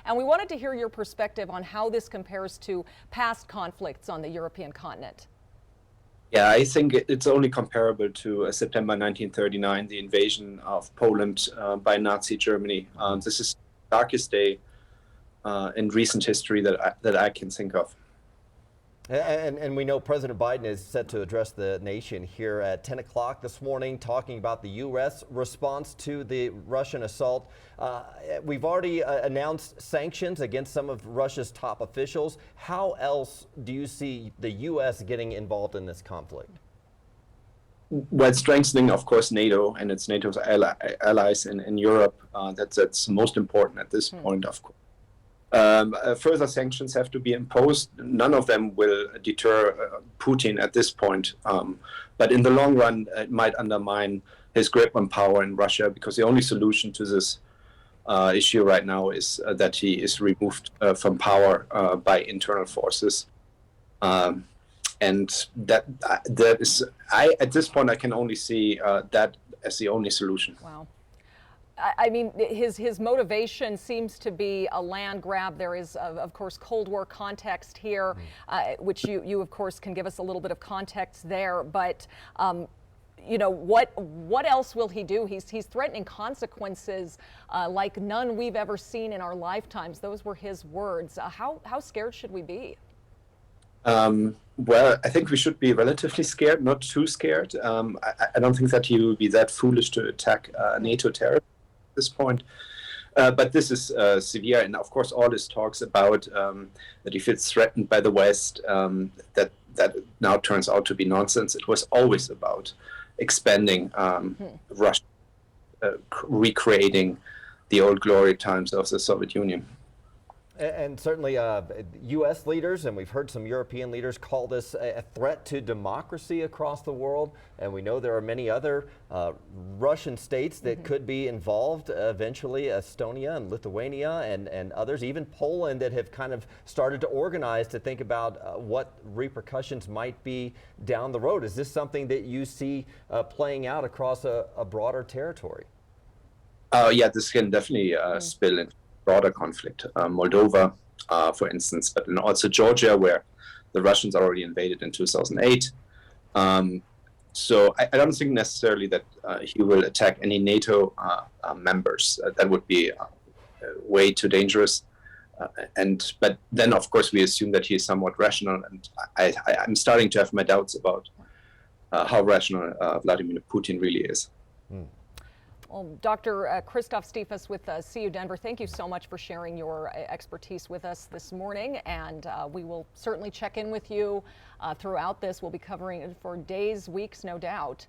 And we wanted to hear your perspective on how this compares to past conflicts on the European continent. Yeah, I think it's only comparable to September 1939, the invasion of Poland by Nazi Germany. This is the darkest day in recent history that I can think of. And we know President Biden is set to address the nation here at 10 o'clock this morning, talking about the U.S. response to the Russian assault. We've already announced sanctions against some of Russia's top officials. How else do you see the U.S. getting involved in this conflict? Well, strengthening, of course, NATO and its NATO's allies in Europe. That's most important at this point, of course. Further sanctions have to be imposed. None of them will deter Putin at this point. But in the long run, it might undermine his grip on power in Russia, because the only solution to this issue right now is that he is removed from power by internal forces. And that is, at this point, I can only see that as the only solution. Wow. I mean, his motivation seems to be a land grab. There is, of course, Cold War context here, which you, of course, can give us a little bit of context there. But, you know, what else will he do? He's threatening consequences like none we've ever seen in our lifetimes. Those were his words. How scared should we be? Well, I think we should be relatively scared, not too scared. I don't think that he will be that foolish to attack NATO territory at this point. But this is severe, and of course all this talks about that if it's threatened by the West, that now turns out to be nonsense. It was always about expanding Russia, recreating the old glory times of the Soviet Union. And certainly U.S. leaders, and we've heard some European leaders call this a threat to democracy across the world. And we know there are many other Russian states that could be involved eventually, Estonia and Lithuania and others, even Poland, that have kind of started to organize to think about what repercussions might be down the road. Is this something that you see playing out across a broader territory? Yeah, this can definitely spill into broader conflict. Moldova, for instance, but then also Georgia, where the Russians already invaded in 2008. So I don't think necessarily that he will attack any NATO members. That would be way too dangerous. But then, of course, we assume that he is somewhat rational, and I'm starting to have my doubts about how rational Vladimir Putin really is. Well, Dr. Christoph Stefes with CU Denver, thank you so much for sharing your expertise with us this morning. And we will certainly check in with you throughout this. We'll be covering it for days, weeks, no doubt.